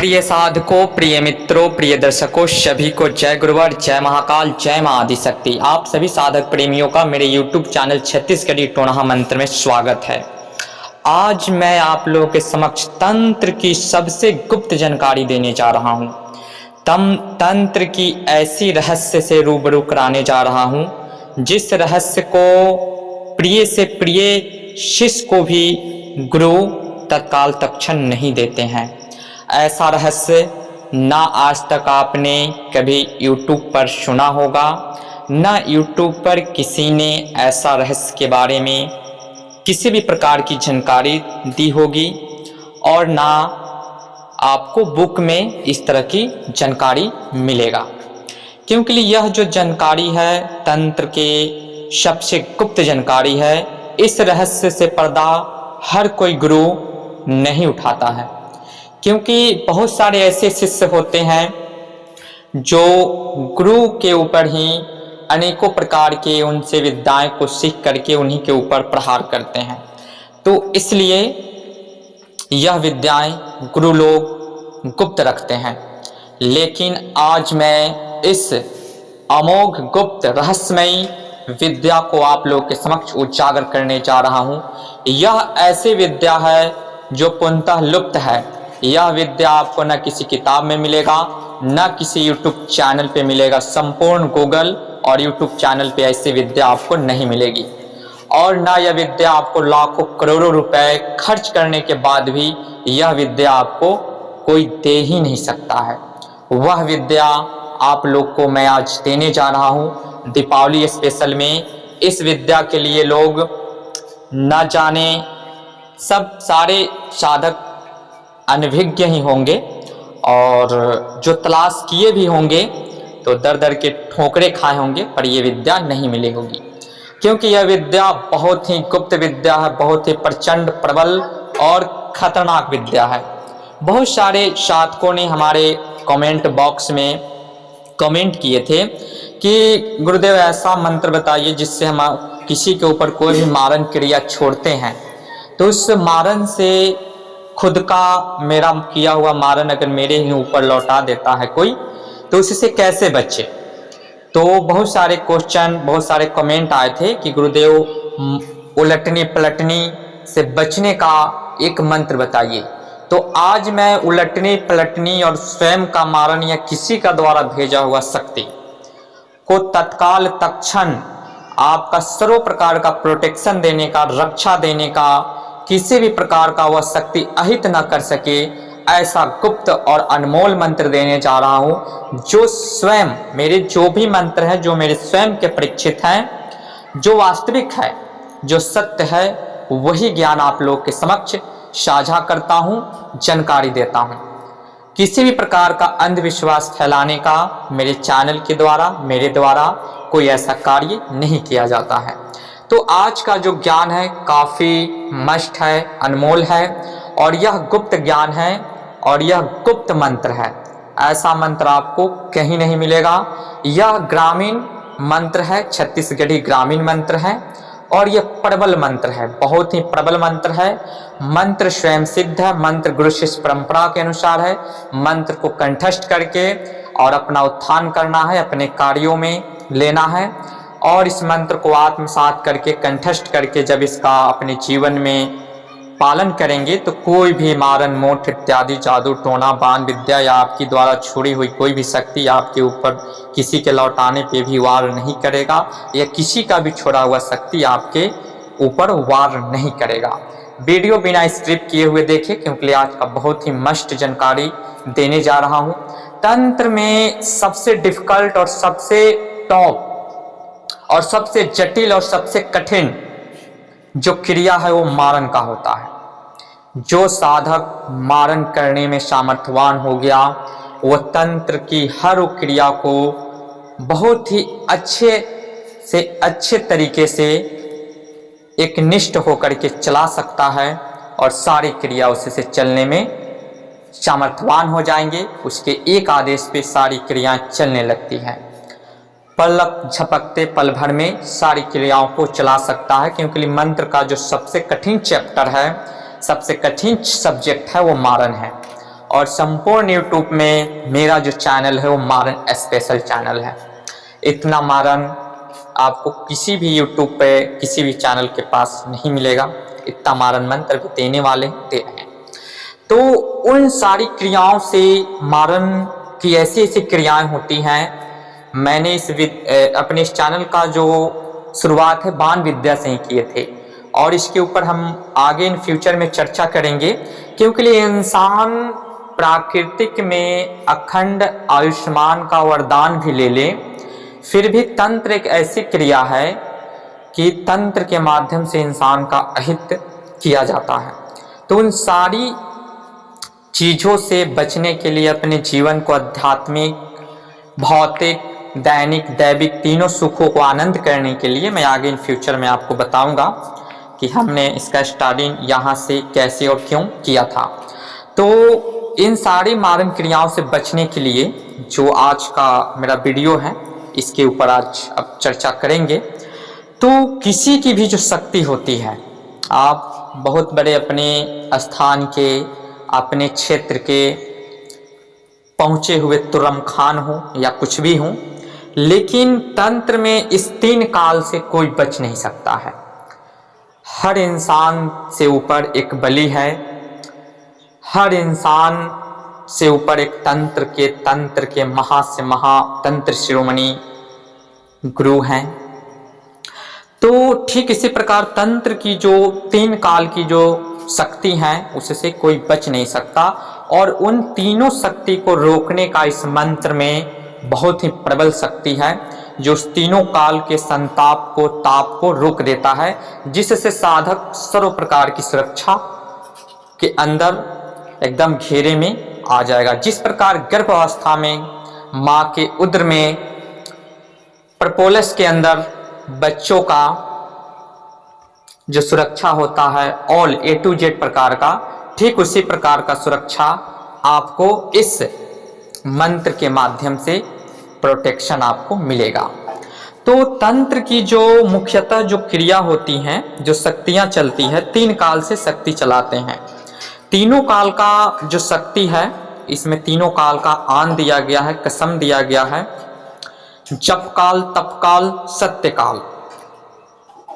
प्रिय साधकों, प्रिय मित्रों, प्रिय दर्शकों, सभी को जय गुरुवर, जय महाकाल, जय मां आदिशक्ति। आप सभी साधक प्रेमियों का मेरे YouTube चैनल छत्तीसगढ़ी टोना मंत्र में स्वागत है। आज मैं आप लोगों के समक्ष तंत्र की सबसे गुप्त जानकारी देने जा रहा हूं। तंत्र की ऐसी रहस्य से रूबरू कराने जा रहा हूं जिस रहस्य को प्रिय से प्रिय शिष्य को भी गुरु तत्काल तत्क्षण नहीं देते हैं। ऐसा रहस्य ना आज तक आपने कभी YouTube पर सुना होगा, ना YouTube पर किसी ने ऐसा रहस्य के बारे में किसी भी प्रकार की जानकारी दी होगी, और ना आपको बुक में इस तरह की जानकारी मिलेगा। क्योंकि यह जो जानकारी है तंत्र के सबसे गुप्त जानकारी है। इस रहस्य से पर्दा हर कोई गुरु नहीं उठाता है, क्योंकि बहुत सारे ऐसे शिष्य होते हैं जो गुरु के ऊपर ही अनेकों प्रकार के उनसे विद्याएं को सीख करके उन्हीं के ऊपर प्रहार करते हैं। तो इसलिए यह विद्याएं गुरु लोग गुप्त रखते हैं। लेकिन आज मैं इस अमोघ गुप्त रहस्यमयी विद्या को आप लोगों के समक्ष उजागर करने जा रहा हूं। यह ऐसी विद्या है जो पूर्णतः लुप्त है। यह विद्या आपको न किसी किताब में मिलेगा, न किसी YouTube चैनल पे मिलेगा। संपूर्ण गूगल और YouTube चैनल पे ऐसी विद्या आपको नहीं मिलेगी, और न यह विद्या आपको लाखों करोड़ों रुपए खर्च करने के बाद भी यह विद्या आपको कोई दे ही नहीं सकता है। वह विद्या आप लोग को मैं आज देने जा रहा हूँ दीपावली स्पेशल में। इस विद्या के लिए लोग न जाने सब सारे साधक अनभिज्ञ ही होंगे, और जो तलाश किए भी होंगे तो दर दर के ठोकरे खाए होंगे, पर यह विद्या नहीं मिली होगी। क्योंकि यह विद्या बहुत ही गुप्त विद्या है, बहुत ही प्रचंड प्रबल और खतरनाक विद्या है। बहुत सारे साधकों ने हमारे कमेंट बॉक्स में कमेंट किए थे कि गुरुदेव ऐसा मंत्र बताइए जिससे हम किसी के ऊपर कोई भी मारण क्रिया छोड़ते हैं तो उस मारण से खुद का मेरा किया हुआ मारण अगर मेरे ही ऊपर लौटा देता है कोई, तो उससे कैसे बचे। तो बहुत सारे क्वेश्चन, बहुत सारे कमेंट आए थे कि गुरुदेव उलटनी पलटनी से बचने का एक मंत्र बताइए। तो आज मैं उलटनी पलटनी और स्वयं का मारण या किसी का द्वारा भेजा हुआ शक्ति को तत्काल तत्क्षण आपका सर्व प्रकार का प्रोटेक्शन देने का, रक्षा देने का, किसी भी प्रकार का वह शक्ति अहित न कर सके, ऐसा गुप्त और अनमोल मंत्र देने जा रहा हूं जो स्वयं मेरे जो भी मंत्र हैं, जो मेरे स्वयं के परीक्षित हैं, जो वास्तविक है, जो सत्य है, वही ज्ञान आप लोग के समक्ष साझा करता हूं, जानकारी देता हूं। किसी भी प्रकार का अंधविश्वास फैलाने का मेरे चैनल के द्वारा, मेरे द्वारा कोई ऐसा कार्य नहीं किया जाता है। तो आज का जो ज्ञान है काफ़ी मस्त है, अनमोल है, और यह गुप्त ज्ञान है और यह गुप्त मंत्र है। ऐसा मंत्र आपको कहीं नहीं मिलेगा। यह ग्रामीण मंत्र है, छत्तीसगढ़ी ग्रामीण मंत्र है, और यह प्रबल मंत्र है, बहुत ही प्रबल मंत्र है। मंत्र स्वयं सिद्ध है, मंत्र गुरु शिष्य परंपरा के अनुसार है। मंत्र को कंठस्थ करके और अपना उत्थान करना है, अपने कार्यों में लेना है, और इस मंत्र को आत्मसात करके, कंठस्थ करके जब इसका अपने जीवन में पालन करेंगे तो कोई भी मारण मोठ इत्यादि जादू टोना बाण विद्या या आपकी द्वारा छोड़ी हुई कोई भी शक्ति आपके ऊपर किसी के लौटाने पे भी वार नहीं करेगा, या किसी का भी छोड़ा हुआ शक्ति आपके ऊपर वार नहीं करेगा। वीडियो बिना स्क्रिप्ट किए हुए देखें, क्योंकि आज का बहुत ही मस्त जानकारी देने जा रहा हूँ। तंत्र में सबसे डिफिकल्ट और सबसे टॉप और सबसे जटिल और सबसे कठिन जो क्रिया है वो मारण का होता है। जो साधक मारण करने में सामर्थ्यवान हो गया, वह तंत्र की हर क्रिया को बहुत ही अच्छे से अच्छे तरीके से एक निष्ठ होकर के चला सकता है, और सारी क्रिया उससे चलने में सामर्थ्यवान हो जाएंगे। उसके एक आदेश पे सारी क्रियाएं चलने लगती हैं। पलक झपकते पल भर में सारी क्रियाओं को चला सकता है, क्योंकि मंत्र का जो सबसे कठिन चैप्टर है, सबसे कठिन सब्जेक्ट है वो मारण है। और संपूर्ण यूट्यूब में मेरा जो चैनल है वो मारन स्पेशल चैनल है। इतना मारन आपको किसी भी यूट्यूब पे किसी भी चैनल के पास नहीं मिलेगा। इतना मारन मंत्र भी देने वाले दे रहे हैं। तो उन सारी क्रियाओं से मारन की ऐसी ऐसी क्रियाएं होती हैं। मैंने अपने इस चैनल का जो शुरुआत है बाण विद्या से ही किए थे और इसके ऊपर हम आगे इन फ्यूचर में चर्चा करेंगे, क्योंकि इंसान प्राकृतिक में अखंड आयुष्मान का वरदान भी ले ले, फिर भी तंत्र एक ऐसी क्रिया है कि तंत्र के माध्यम से इंसान का अहित किया जाता है। तो उन सारी चीज़ों से बचने के लिए अपने जीवन को आध्यात्मिक, भौतिक, दैनिक, दैविक तीनों सुखों को आनंद करने के लिए मैं आगे इन फ्यूचर में आपको बताऊंगा कि हमने इसका स्टार्टिंग यहाँ से कैसे और क्यों किया था। तो इन सारी मारन क्रियाओं से बचने के लिए जो आज का मेरा वीडियो है इसके ऊपर आज अब चर्चा करेंगे। तो किसी की भी जो शक्ति होती है, आप बहुत बड़े अपने स्थान के, अपने क्षेत्र के पहुँचे हुए तुर्रम खान हो या कुछ भी हो, लेकिन तंत्र में इस 3 काल से कोई बच नहीं सकता है। हर इंसान से ऊपर एक बलि है, हर इंसान से ऊपर एक तंत्र के महा से महा तंत्र शिरोमणि गुरु हैं। तो ठीक इसी प्रकार तंत्र की जो 3 काल की जो शक्ति है उससे कोई बच नहीं सकता और उन तीनों शक्ति को रोकने का इस मंत्र में बहुत ही प्रबल शक्ति है, जो उस तीनों काल के संताप को, ताप को रोक देता है, जिससे साधक सर्व प्रकार की सुरक्षा के अंदर एकदम घेरे में आ जाएगा। जिस प्रकार गर्भावस्था में माँ के उदर में प्रपोलस के अंदर बच्चों का जो सुरक्षा होता है ऑल A to Z प्रकार का, ठीक उसी प्रकार का सुरक्षा आपको इस मंत्र के माध्यम से प्रोटेक्शन आपको मिलेगा। तो तंत्र की जो मुख्यतः जो क्रिया होती हैं, जो शक्तियां चलती है, 3 काल से शक्ति चलाते हैं। तीनों काल का जो शक्ति है इसमें तीनों काल का आन दिया गया है, कसम दिया गया है। जप काल, तप काल, सत्य काल,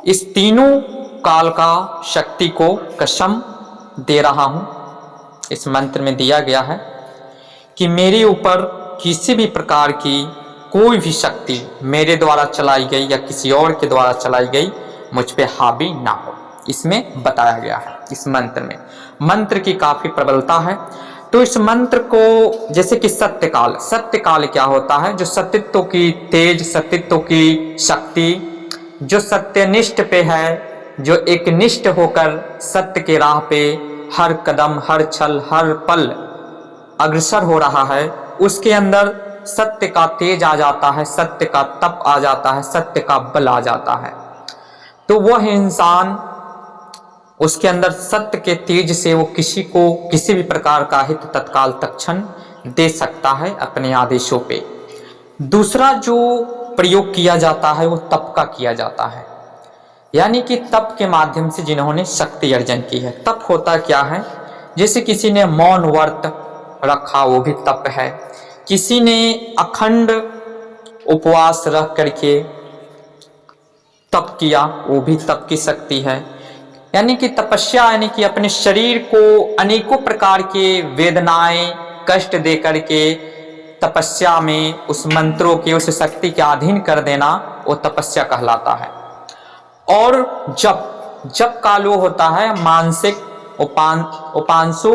इस तीनों काल का शक्ति को कसम दे रहा हूं। इस मंत्र में दिया गया है कि मेरे ऊपर किसी भी प्रकार की कोई भी शक्ति मेरे द्वारा चलाई गई या किसी और के द्वारा चलाई गई मुझ पे हावी ना हो, इसमें बताया गया है। इस मंत्र में मंत्र की काफी प्रबलता है। तो इस मंत्र को जैसे कि सत्यकाल, सत्यकाल क्या होता है, जो सत्यत्व की तेज, सत्यत्व की शक्ति, जो सत्यनिष्ठ पे है, जो एक निष्ठ होकर सत्य के राह पे हर कदम, हर छल, हर पल अग्रसर हो रहा है, उसके अंदर सत्य का तेज आ जाता है, सत्य का तप आ जाता है, सत्य का बल आ जाता है। तो वह इंसान, उसके अंदर सत्य के तेज से वो किसी को किसी भी प्रकार का हित तत्काल तत्क्षण दे सकता है अपने आदेशों पे। दूसरा जो प्रयोग किया जाता है वो तप का किया जाता है, यानी कि तप के माध्यम से जिन्होंने शक्ति अर्जन की है। तप होता क्या है, जैसे किसी ने मौन व्रत रखा वो भी तप है, किसी ने अखंड उपवास रख करके तप किया वो भी तप की शक्ति है। यानी कि तपस्या, यानी कि अपने शरीर को अनेकों प्रकार के वेदनाएं, कष्ट दे करके तपस्या में उस मंत्रों के, उस शक्ति के अधीन कर देना, वो तपस्या कहलाता है। और जप काल वो होता है मानसिक उपांशु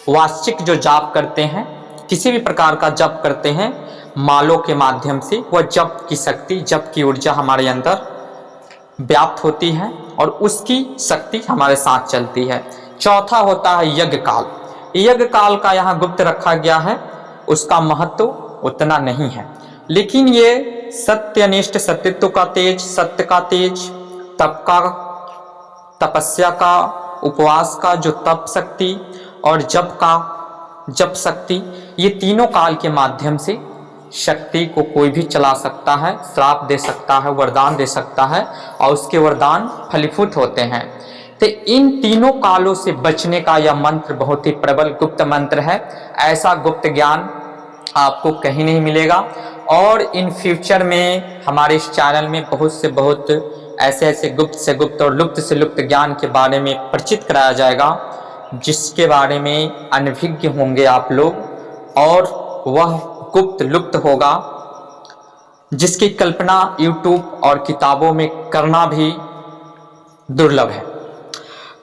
वाचिक जो जाप करते हैं, किसी भी प्रकार का जप करते हैं मालों के माध्यम से, वह जप की शक्ति, जप की ऊर्जा हमारे अंदर व्याप्त होती है और उसकी शक्ति हमारे साथ चलती है। चौथा होता है यज्ञ काल। यज्ञ काल का यहाँ गुप्त रखा गया है, उसका महत्व उतना नहीं है, लेकिन ये सत्यनिष्ठ, सत्यत्व का तेज, सत्य का तेज, तप का, तपस्या का, उपवास का जो तप शक्ति और जप शक्ति, ये तीनों काल के माध्यम से शक्ति को कोई भी चला सकता है, श्राप दे सकता है, वरदान दे सकता है और उसके वरदान फलीभूत होते हैं। तो इन तीनों कालों से बचने का यह मंत्र बहुत ही प्रबल गुप्त मंत्र है। ऐसा गुप्त ज्ञान आपको कहीं नहीं मिलेगा। और इन फ्यूचर में हमारे इस चैनल में बहुत ऐसे ऐसे गुप्त से गुप्त और लुप्त से लुप्त ज्ञान के बारे में परिचित कराया जाएगा, जिसके बारे में अनभिज्ञ होंगे आप लोग, और वह गुप्त लुप्त होगा जिसकी कल्पना YouTube और किताबों में करना भी दुर्लभ है।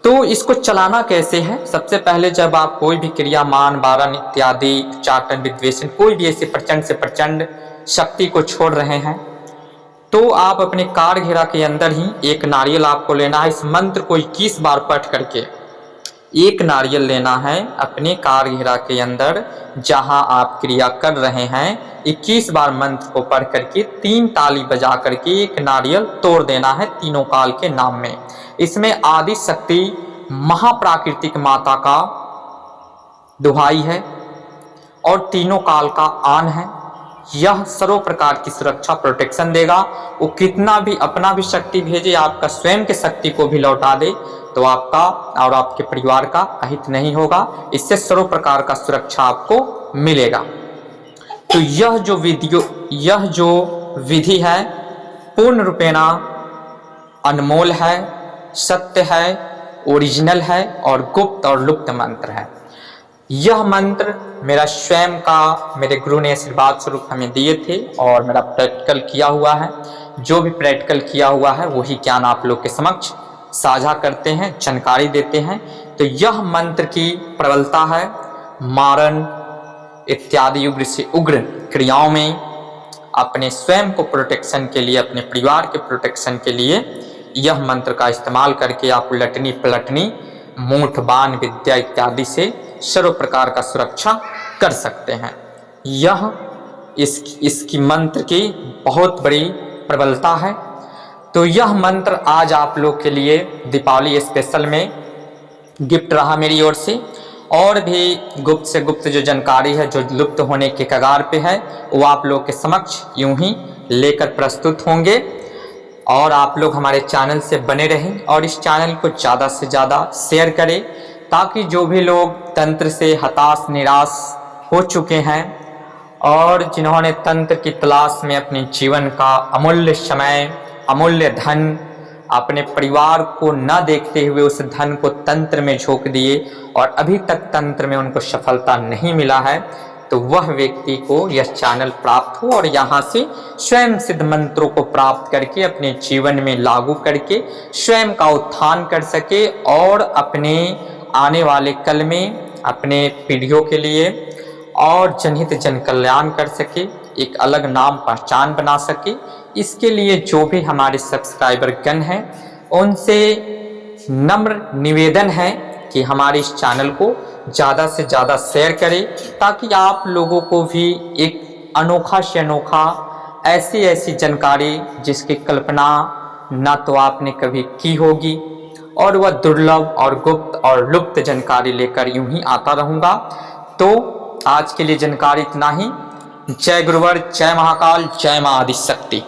तो इसको चलाना कैसे है? सबसे पहले जब आप कोई भी क्रिया, मान, वारण इत्यादि, उच्चाटन, विद्वेषण, कोई भी ऐसी प्रचंड से प्रचंड शक्ति को छोड़ रहे हैं, तो आप अपने कार घेरा के अंदर ही एक नारियल आपको लेना है। इस मंत्र को 21 बार पढ़ करके एक नारियल लेना है अपने कार घेरा के अंदर जहां आप क्रिया कर रहे हैं। 21 बार मंत्र को पढ़ करके 3 ताली बजा करके एक नारियल तोड़ देना है तीनों काल के नाम में। इसमें आदि शक्ति महाप्राकृतिक माता का दुहाई है और तीनों काल का आन है। यह सर्व प्रकार की सुरक्षा प्रोटेक्शन देगा। वो कितना भी अपना भी शक्ति भेजे, आपका स्वयं के शक्ति को भी लौटा दे, तो आपका और आपके परिवार का अहित नहीं होगा। इससे सर्व प्रकार का सुरक्षा आपको मिलेगा। तो यह जो विधि है पूर्ण रूपेणा अनमोल है, सत्य है, ओरिजिनल है और गुप्त और लुप्त मंत्र है। यह मंत्र मेरा स्वयं का, मेरे गुरु ने आशीर्वाद स्वरूप हमें दिए थे और मेरा प्रैक्टिकल किया हुआ है। जो भी प्रैक्टिकल किया हुआ है वही ज्ञान आप लोग के समक्ष साझा करते हैं, जानकारी देते हैं। तो यह मंत्र की प्रबलता है मारण इत्यादि उग्र से उग्र क्रियाओं में अपने स्वयं को प्रोटेक्शन के लिए, अपने परिवार के प्रोटेक्शन के लिए यह मंत्र का इस्तेमाल करके आप लटनी पलटनी, मूठ बाण विद्या इत्यादि से सर्व प्रकार का सुरक्षा कर सकते हैं। यह इसकी मंत्र की बहुत बड़ी प्रबलता है। तो यह मंत्र आज आप लोग के लिए दीपावली स्पेशल में गिफ्ट रहा मेरी ओर से। और भी गुप्त से गुप्त जो जानकारी है जो लुप्त होने के कगार पे है, वो आप लोग के समक्ष यूं ही लेकर प्रस्तुत होंगे। और आप लोग हमारे चैनल से बने रहें और इस चैनल को ज़्यादा से ज़्यादा शेयर करें, ताकि जो भी लोग तंत्र से हताश निराश हो चुके हैं और जिन्होंने तंत्र की तलाश में अपने जीवन का अमूल्य समय, अमूल्य धन, अपने परिवार को न देखते हुए उस धन को तंत्र में झोंक दिए और अभी तक तंत्र में उनको सफलता नहीं मिला है, तो वह व्यक्ति को यह चैनल प्राप्त हो और यहाँ से स्वयं सिद्ध मंत्रों को प्राप्त करके अपने जीवन में लागू करके स्वयं का उत्थान कर सके और अपने आने वाले कल में अपने पीढ़ियों के लिए और जनहित जन कल्याण कर सके, एक अलग नाम पहचान बना सके। इसके लिए जो भी हमारे सब्सक्राइबर गण हैं उनसे नम्र निवेदन है कि हमारे इस चैनल को ज़्यादा से ज़्यादा शेयर करें, ताकि आप लोगों को भी एक अनोखा से अनोखा ऐसी जानकारी जिसकी कल्पना ना तो आपने कभी की होगी और वह दुर्लभ और गुप्त और लुप्त जानकारी लेकर यूं ही आता रहूँगा। तो आज के लिए जानकारी इतना ही। जय गुरुवर, जय महाकाल, जय मां आदिशक्ति।